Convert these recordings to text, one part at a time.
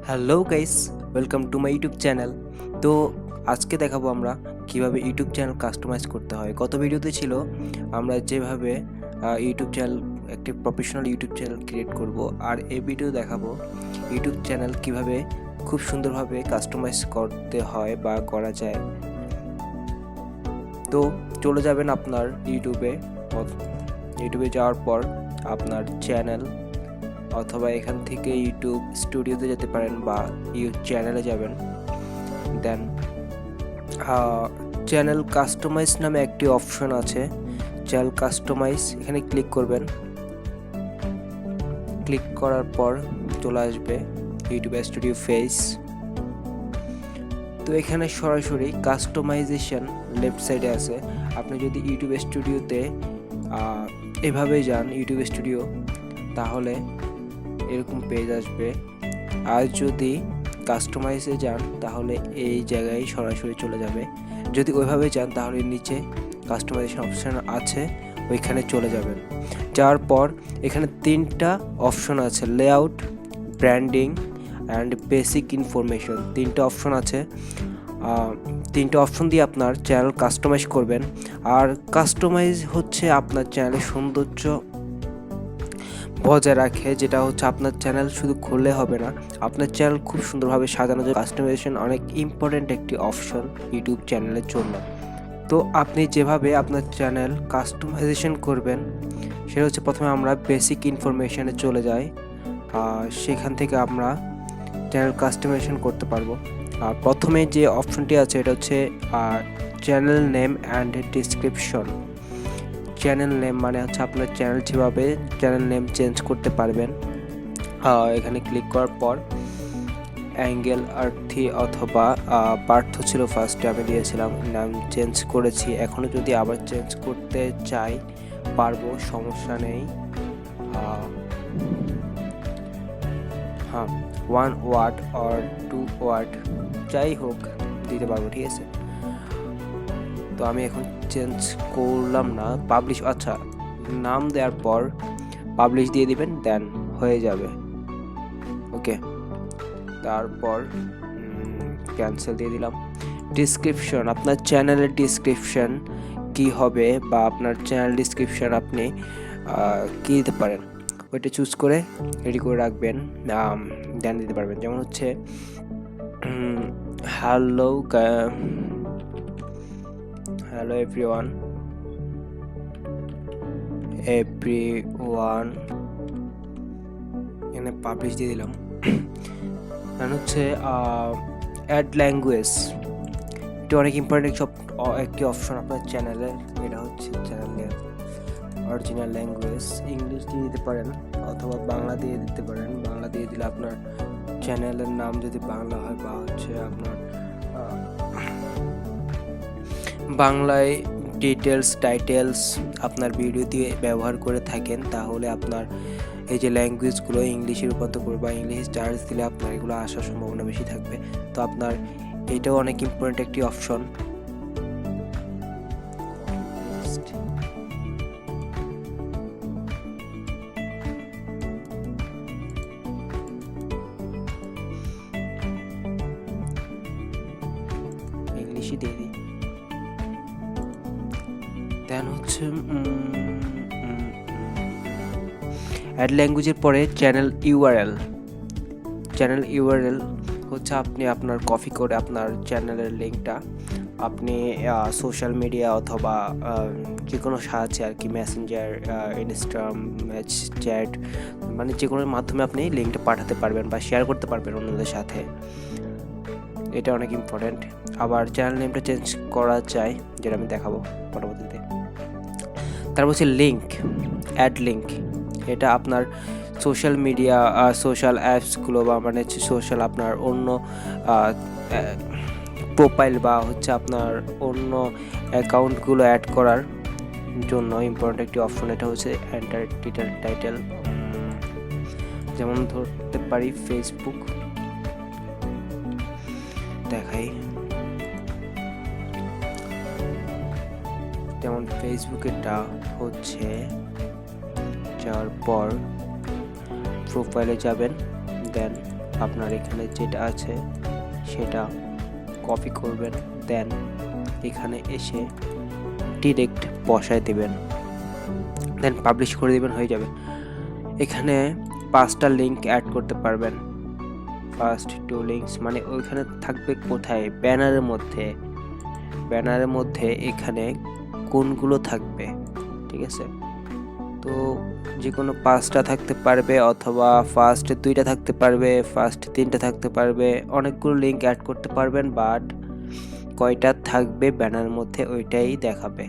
Hello guys, welcome to my YouTube channel. তো আজকে দেখাবো আমরা কিভাবে ইউটিউব চ্যানেল কাস্টমাইজ করতে হয়। গত ভিডিওতে ছিল আমরা যেভাবে ইউটিউব চ্যানেল একটি প্রফেশনাল ইউটিউব চ্যানেল ক্রিয়েট করব, আর এই ভিডিও দেখাবো ইউটিউব চ্যানেল কিভাবে খুব সুন্দরভাবে কাস্টমাইজ করতে হয় বা করা যায়। তো চলে যাবেন আপনার ইউটিউবে যাওয়ার পর আপনার চ্যানেল, অথবা এখান থেকে ইউটিউব স্টুডিওতে যেতে পারেন বা চ্যানেলে যাবেন। দেন চ্যানেল কাস্টমাইজ নামে একটি অপশন আছে, চ্যানেল কাস্টমাইজ, এখানে ক্লিক করবেন। ক্লিক করার পর চলে আসবে ইউটিউব স্টুডিও ফেস। তো এখানে সরাসরি কাস্টমাইজেশন লেফট সাইডে আছে। আপনি যদি ইউটিউব স্টুডিওতে এভাবে যান ইউটিউব স্টুডিও, তাহলে এরকম পেজ আসবে। আর যদি কাস্টমাইজে যান তাহলে এই জায়গায় সরাসরি চলে যাবে। যদি ওইভাবে যান তাহলে নিচে কাস্টমাইজেশন অপশন আছে, ওইখানে চলে যাবেন। যাওয়ার পর এখানে তিনটা অপশন আছে, layout, branding and basic information. তিনটা অপশন আছে। তিনটা অপশন দিয়ে আপনার চ্যানেল কাস্টমাইজ করবেন। আর কাস্টমাইজ হচ্ছে আপনার চ্যানেলের সৌন্দর্য বজায় রাখে, যেটা হচ্ছে আপনার চ্যানেল শুধু খুললে হবে না, আপনার চ্যানেল খুব সুন্দরভাবে সাজানো যায়। কাস্টমাইজেশন অনেক ইম্পর্ট্যান্ট একটি অপশন ইউটিউব চ্যানেলের জন্য। তো আপনি যেভাবে আপনার চ্যানেল কাস্টমাইজেশন করবেন সেটা হচ্ছে, প্রথমে আমরা বেসিক ইনফরমেশনে চলে যাই। সেখান থেকে আমরা চ্যানেল কাস্টমাইজেশন করতে পারবো। প্রথমে যে অপশনটি আছে এটা হচ্ছে channel name and description. Channel name মানে হচ্ছে আপনার চ্যানেল যেভাবে চ্যানেল নেম চেঞ্জ করতে পারবেন। এখানে ক্লিক করার পর অ্যাঙ্গেল আর্থি অথবা পার্থ ছিল ফার্স্টে, আমি দিয়েছিলাম, নাম চেঞ্জ করেছি। এখনও যদি আবার চেঞ্জ করতে চাই পারবো, সমস্যা নেই। হ্যাঁ, 1 ওয়ার্ড অর 2 ওয়ার্ড যাই হোক দিতে পারবো, ঠিক আছে। তো আমি এখন চেঞ্জ করলাম না, পাবলিশ, আচ্ছা নাম দেওয়ার পর পাবলিশ দিয়ে দিবেন, দেন হয়ে যাবে। ওকে, তারপর ক্যান্সেল দিয়ে দিলাম। ডিসক্রিপশন, আপনার চ্যানেলের ডিসক্রিপশন কি হবে বা আপনার চ্যানেল ডিসক্রিপশন আপনি কি দিতে পারেন ওইটা চুজ করে রেডি করে রাখবেন, দেন দিতে পারবেন। যেমন হচ্ছে হ্যালো এভরিওয়ান, এখানে পাবলিশ দিয়ে দিলাম। কারণ হচ্ছে অ্যাড ল্যাঙ্গুয়েজ, এটা অনেক ইম্পর্টেন্ট একটি অপশন আপনার চ্যানেলের। এটা হচ্ছে চ্যানেলের অরিজিনাল ল্যাঙ্গুয়েজ, ইংলিশ দিয়ে দিতে পারেন অথবা বাংলা দিয়ে দিতে পারেন। বাংলা দিয়ে দিলে আপনার চ্যানেলের নাম যদি বাংলা হয় বা হচ্ছে আপনার বাংলায় ডিটেলস টাইটেলস আপনার ভিডিও দিয়ে ব্যবহার করে থাকেন, তাহলে আপনার এই যে ল্যাঙ্গুয়েজগুলো ইংলিশে রূপান্তর করবে বা ইংলিশ চার্জ দিলে আপনার এগুলো আসার সম্ভাবনা বেশি থাকবে। তো আপনার এটাও অনেক ইম্পর্টেন্ট একটি অপশন। ইংলিশই দিয়ে দিই। দেন হচ্ছে অ্যাড ল্যাঙ্গুয়েজের পরে চ্যানেল ইউআরএল হচ্ছে আপনি আপনার কপি করে আপনার চ্যানেলের লিঙ্কটা আপনি সোশ্যাল মিডিয়া অথবা যে কোনো সাহায্যে আর কি, মেসেঞ্জার, ইনস্টাগ্রাম, চ্যাট, মানে যে কোনো মাধ্যমে আপনি লিঙ্কটা পাঠাতে পারবেন বা শেয়ার করতে পারবেন অন্যদের সাথে। এটা অনেক ইম্পর্ট্যান্ট। আবার চ্যানেল নেমটা চেঞ্জ করা যায়, যেটা আমি দেখাবো পরবর্তীতে। তারপর হচ্ছে লিঙ্ক, অ্যাড লিঙ্ক। এটা আপনার সোশ্যাল মিডিয়া, সোশ্যাল অ্যাপসগুলো বা মানে সোশ্যাল আপনার অন্য প্রোফাইল বা হচ্ছে আপনার অন্য অ্যাকাউন্টগুলো অ্যাড করার জন্য ইম্পর্টেন্ট একটি অপশন। এটা হচ্ছে এন্টার টাইটেল, যেমন ধরতে পারি ফেসবুক, দেখাই, যেমন ফেসবুকেরটা হচ্ছে যাওয়ার পর প্রোফাইলে যাবেন, দেন আপনার এখানে যেটা আছে সেটা কপি করবেন, দেন এখানে এসে ডিরেক্ট বসায় দিবেন, দেন পাবলিশ করে দিবেন, হয়ে যাবে। এখানে 5টা লিঙ্ক অ্যাড করতে পারবেন। ফার্স্ট 2 লিঙ্কস মানে ওইখানে থাকবে কোথায়, ব্যানারের মধ্যে এখানে কোনগুলো থাকবে, ঠিক আছে। তো যে কোনো 5টা থাকতে পারবে, অথবা ফার্স্ট 2টা থাকতে পারবে, ফার্স্ট 3টা থাকতে পারবে, অনেকগুলো লিঙ্ক অ্যাড করতে পারবেন, বাট কয়টা থাকবে ব্যানারের মধ্যে ওইটাই দেখাবে।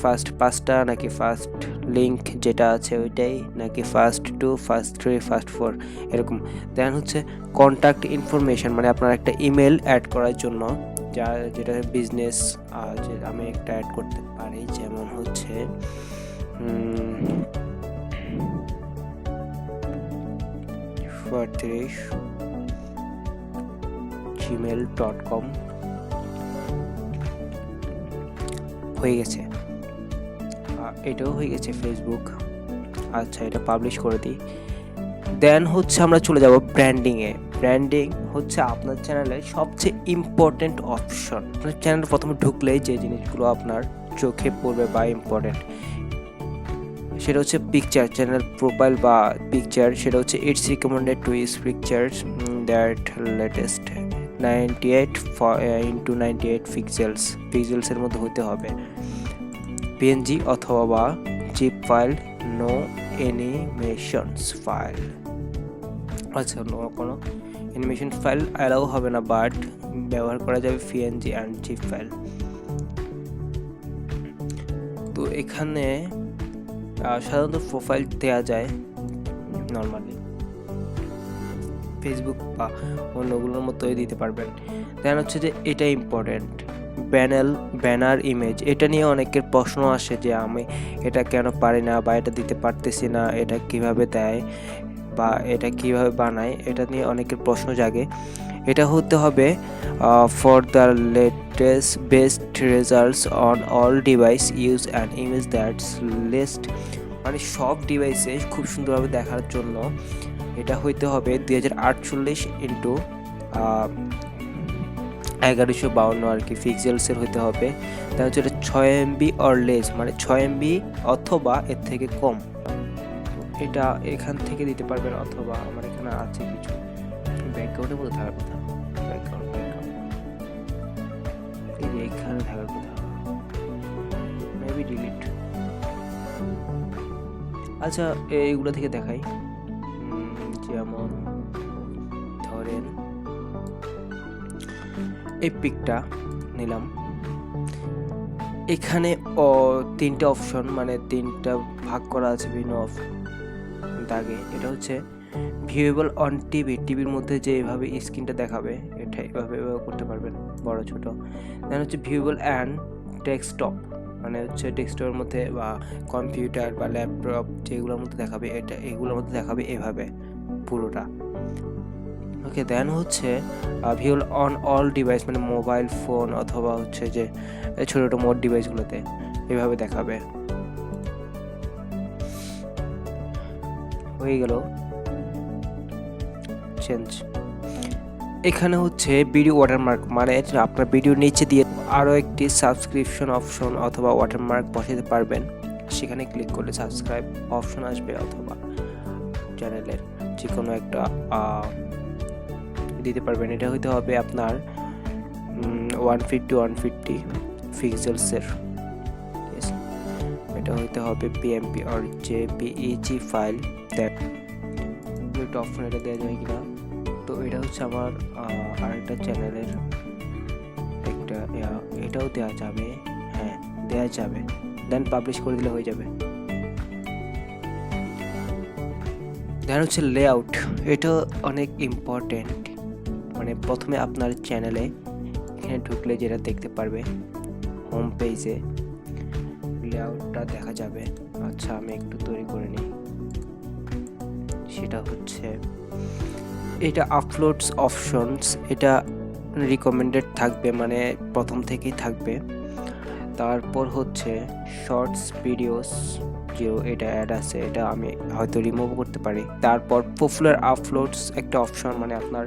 ফার্স্ট 5টা নাকি ফার্স্ট লিঙ্ক যেটা আছে ওইটাই, নাকি ফার্স্ট 2, ফার্স্ট 3, ফার্স্ট 4 এরকম। দেন হচ্ছে কন্ট্যাক্ট ইনফরমেশন মানে আপনার একটা ইমেল অ্যাড করার জন্য, যেটা বিজনেস, যে আমি একটা অ্যাড করতে পারি, যেমন হচ্ছে gmail.com হয়ে গেছে। এটাও হয়ে গেছে ফেসবুক। আচ্ছা, এটা পাবলিশ করে দিই। দেন হচ্ছে আমরা চলে যাব ব্র্যান্ডিংয়ে। ব্র্যান্ডিং হচ্ছে আপনার চ্যানেলের সবচেয়ে ইম্পর্টেন্ট অপশন। আপনার চ্যানেল প্রথমে ঢুকলেই যে জিনিসগুলো আপনার চোখে পড়বে বা ইম্পর্টেন্ট, সেটা হচ্ছে পিকচার, চ্যানেল প্রোফাইল বা পিকচার। সেটা হচ্ছে it's recommended to use pictures that latest 98x98 পিক্সেলসের মধ্যে হতে হবে, পিএনজি অথবা বা GIF file, no animations file. আচ্ছা, কোনো অ্যানিমেশন ফাইল অ্যালাউ হবে না, বাট ব্যবহার করা যাবে পিএনজি অ্যান্ড জিপ ফাইল। তো এখানে সাধারণত প্রোফাইল দেওয়া যায় নর্মালি, ফেসবুক বা অন্যগুলোর মতোই দিতে পারবেন। দেন হচ্ছে যে এটা ইম্পর্টেন্ট, ব্যানার ইমেজ। এটা নিয়ে অনেকের প্রশ্ন আসে যে আমি এটা কেন পারি না, বা এটা দিতে পারতেছি না, এটা কিভাবে দেয় বা এটা কিভাবে বানায়, এটা নিয়ে অনেকের প্রশ্ন জাগে। এটা হতে হবে for the latest best results on all device use an image that's list, মানে সব ডিভাইসে খুব সুন্দরভাবে দেখার জন্য এটা হইতে হবে 2048 ইন্টু 1152 আর কি পিক্সেলসের হইতে হবে। তার হচ্ছে এটা 6 MB অর লেস, মানে 6 MB অথবা এর থেকে কম। এটা এখান থেকে দিতে পারবেন, অথবা আমার এখানে আছে কিছু ব্যাকগ্রাউন্ডের মধ্যে থাকার কথা, ব্যাকগ্রাউন্ড এই যে এখানে থাকার কথা, মেবি ডিলিট। আচ্ছা, এইগুলো থেকে দেখাই, যেমন ধরেন এই পিকটা নিলাম। এখানে 3টা অপশন, মানে 3টা ভাগ করা আছে বিভিন্ন দাগে। এটা হচ্ছে ভিউয়েবল অন টিভির মধ্যে যে এভাবে স্ক্রিনটা দেখাবে, এটা এভাবে করতে পারবেন, বড় ছোট। দেন হচ্ছে ভিউয়েবল অ্যান্ড ডেস্কটপ, মানে হচ্ছে ডেস্কটপের মধ্যে বা কম্পিউটার বা ল্যাপটপ যেগুলোর মধ্যে দেখাবে, এটা এগুলোর মধ্যে দেখাবে এভাবে পুরোটা। ওকে, দেন হচ্ছে ভিউয়েবল অন অল ডিভাইস, মানে মোবাইল ফোন অথবা হচ্ছে যে ছোটো ছোটো মোট ডিভাইসগুলোতে এভাবে দেখাবে। হয়ে গেল চেঞ্জ। এখানে হচ্ছে ভিডিও ওয়াটারমার্ক, মানে আপনার ভিডিও নিচে দিয়ে আরও একটি সাবস্ক্রিপশন অপশন অথবা ওয়াটারমার্ক বসাতে পারবেন। সেখানে ক্লিক করলে সাবস্ক্রাইব অপশন আসবে, অথবা চ্যানেলের যে কোনো একটা দিতে পারবেন। এটা হইতে হবে আপনার 150 পিক্সেলসের, ঠিক আছে। এটা হইতে হবে পিএমপি আর জেপিইজি ফাইল। দ্যাট একটা অপশন, এটা দেওয়া যায় কিনা। তো এটা হচ্ছে আমার আরেকটা চ্যানেলের একটা, এটাও দেওয়া যাবে, হ্যাঁ দেওয়া যাবে। দেন পাবলিশ করে দিলে হয়ে যাবে। দেন হচ্ছে লেআউট, এটা অনেক ইম্পর্টেন্ট। মানে প্রথমে আপনার চ্যানেলে এখানে ঢুকলে যেটা দেখতে পারবে হোম পেজে লেআউটটা দেখা যাবে। আচ্ছা, আমি একটু তৈরি করে নিই। সেটা হচ্ছে এটা আপলোডস অপশনস, এটা রিকমেন্ডেড থাকবে, মানে প্রথম থেকেই থাকবে। তারপর হচ্ছে শর্টস ভিডিওস, জিরো এটা অ্যাড আছে, এটা আমি হয়তো রিমুভ করতে পারি। তারপর পপুলার আপলোডস একটা অপশন, মানে আপনার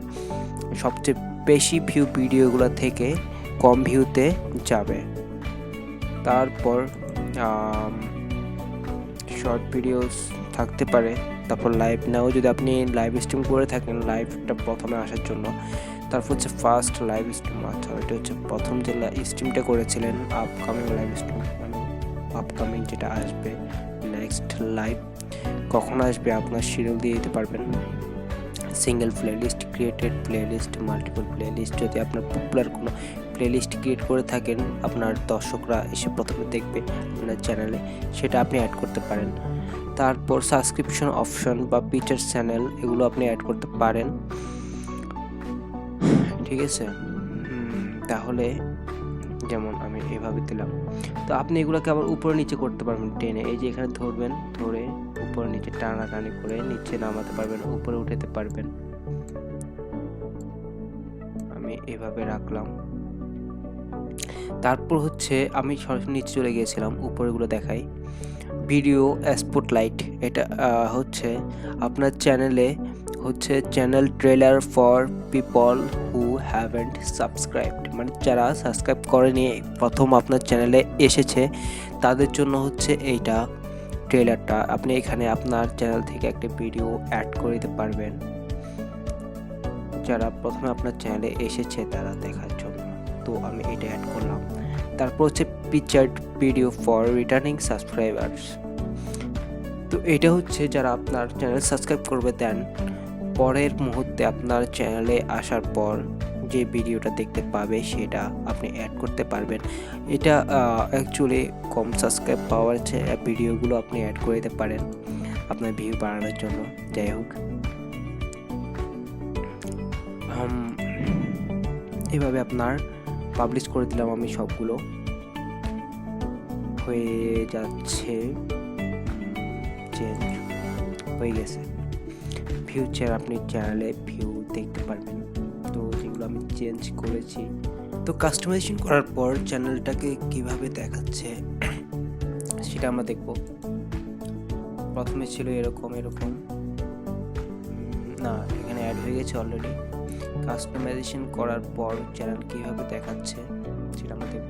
সবচেয়ে বেশি ভিউ ভিডিওগুলো থেকে কম ভিউতে যাবে। তারপর শর্ট ভিডিওস থাকতে পারে। তারপর লাইভ নাও, যদি আপনি লাইভ স্ট্রিম করে থাকেন লাইভটা প্রথমে আসার জন্য। তারপর হচ্ছে ফার্স্ট লাইভ স্ট্রিম, আচ্ছা এটা হচ্ছে প্রথম যে স্ট্রিমটা করেছিলেন, আপকামিং লাইভ স্ট্রিম মানে আপকামিং যেটা আসবে, নেক্সট লাইভ কখন আসবে আপনার শিডিউল দিয়ে দিতে পারবেন। Single playlist, created playlist, multiple playlist, যদি আপনার পপুলার কোনো প্লেলিস্ট ক্রিয়েট করে থাকেন আপনার দর্শকরা এসে প্রথমে দেখবে আপনার চ্যানেলে, সেটা আপনি অ্যাড করতে পারেন। তারপর সাবস্ক্রিপশন অপশন বা পিচার চ্যানেল, এগুলো আপনি অ্যাড করতে পারেন, ঠিক আছে। তাহলে যেমন আমি এভাবে দিলাম, তো আপনি এগুলোকে আবার উপরে নিচে করতে পারবেন টেনে, এই যে এখানে ধরবেন, ধরে উপরে নিচে টানাটানি করে নিচে নামাতে পারবেন, উপরে উঠাতে পারবেন। আমি এভাবে রাখলাম। তারপর হচ্ছে আমি সরাসরি নিচে চলে গিয়েছিলাম, উপরেগুলো দেখাই। ভিডিও স্পটলাইট, এটা হচ্ছে আপনার চ্যানেলে হচ্ছে channel trailer for people who haven't subscribed, মানে যারা সাবস্ক্রাইব করেনি প্রথম আপনার চ্যানেলে এসেছে তাদের জন্য হচ্ছে এইটা ট্রেলারটা। আপনি এখানে আপনার চ্যানেল থেকে একটা ভিডিও অ্যাড করে দিতে পারবেন যারা প্রথমে আপনার চ্যানেলে এসেছে তারা দেখার জন্য। তো আমি এটা অ্যাড করলাম। তারপর হচ্ছে পিকচার্ড ভিডিও ফর রিটার্নিং সাবস্ক্রাইবার্স, তো এটা হচ্ছে যারা আপনার চ্যানেল সাবস্ক্রাইব করবে দেন পরের মুহূর্তে আপনার চ্যানেলে আসার পর যে ভিডিওটা দেখতে পাবে সেটা আপনি অ্যাড করতে পারবেন। এটা অ্যাকচুয়ালি কম সাবস্ক্রাইব পাওয়ার ভিডিওগুলো আপনি অ্যাড করে দিতে পারেন আপনার ভিউ বাড়ানোর জন্য। যাই হোক, এভাবে আপনার পাবলিশ করে দিলাম আমি, সবগুলো হয়ে যাচ্ছে, চেঞ্জ হয়ে গেছে। ফিউচার আপনি চ্যানেলে ভিউ দেখতে পারবেন, তো যেগুলো আমি চেঞ্জ করেছি। তো কাস্টমাইজেশন করার পর চ্যানেলটাকে কিভাবে দেখাচ্ছে সেটা আমরা দেখব। প্রথমে ছিল এরকম এরকম, না এখানে অ্যাড হয়ে গেছে অলরেডি। কাস্টমাইজেশন করার পর চ্যানেল কিভাবে দেখাচ্ছে সেটা আমরা দেখব।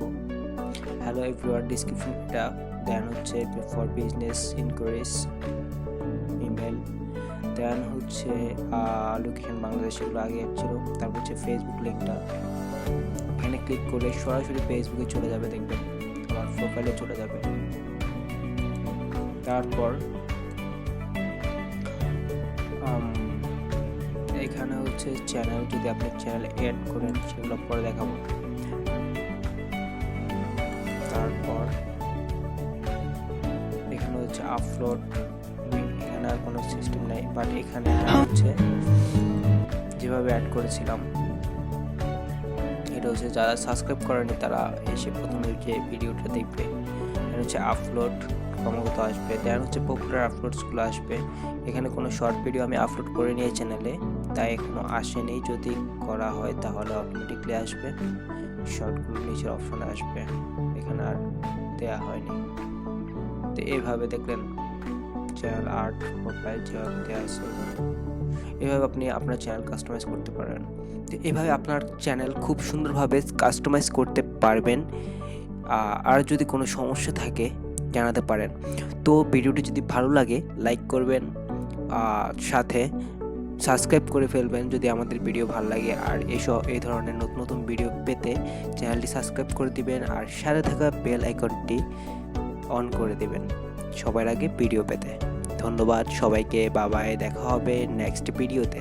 হ্যালো এভরিওয়ান, ডিসক্রিপশনটা দেন হচ্ছে ফর বিজনেস ইনকোয়ারিজ ইমেল, দেন হচ্ছে লোকেশন বাংলাদেশ, এগুলো আগে ছিল। তারপর হচ্ছে ফেসবুক লিঙ্কটা, এখানে ক্লিক করলে সরাসরি ফেসবুকে চলে যাবে, দেখবেন আমার প্রোফাইলে চলে যাবে। তারপর এখানে হচ্ছে চ্যানেল, যদি আপনি চ্যানেল অ্যাড করেন সেগুলো পরে দেখাবো। তারপর এখানে হচ্ছে আপলোড, এখানে আর কোনো সিস্টেম নেই, বাট এখানে হচ্ছে যেভাবে অ্যাড করেছিলাম এটা হচ্ছে যারা সাবস্ক্রাইব করেনি তারা এসে প্রথমে যে ভিডিওটা দেখবে। এটা হচ্ছে আপলোড ক্রমাগত আসবে, দেন হচ্ছে পপুলার আপলোডসগুলো আসবে। এখানে কোনো শর্ট ভিডিও আমি আপলোড করে নিয়ে চ্যানেলে, তাই এখনো আসেনি, যদি করা হয় তাহলে অটোমেটিকলি আসবে, শর্টগুলো নিচের অপশনে আসবে, এখানে আর দেওয়া হয়নি। তো এইভাবে দেখলেন চ্যানেল আর্ট প্রোফাইল যেভাবে দেওয়া আছে, এভাবে আপনি আপনার চ্যানেল কাস্টমাইজ করতে পারেন। তো এভাবে আপনার চ্যানেল খুব সুন্দরভাবে কাস্টমাইজ করতে পারবেন। আর যদি কোনো সমস্যা থাকে জানাতে পারেন। তো ভিডিওটি যদি ভালো লাগে লাইক করবেন, সাথে সাবস্ক্রাইব করে ফেলবেন যদি আমাদের ভিডিও ভালো লাগে। আর এই ধরনের নতুন নতুন ভিডিও পেতে চ্যানেলটি সাবস্ক্রাইব করে দিবেন আর সাথে থাকা বেল আইকনটি অন করে দিবেন সবার আগে ভিডিও পেতে। ধন্যবাদ সবাইকে, বাই বাই, দেখা হবে নেক্সট ভিডিওতে।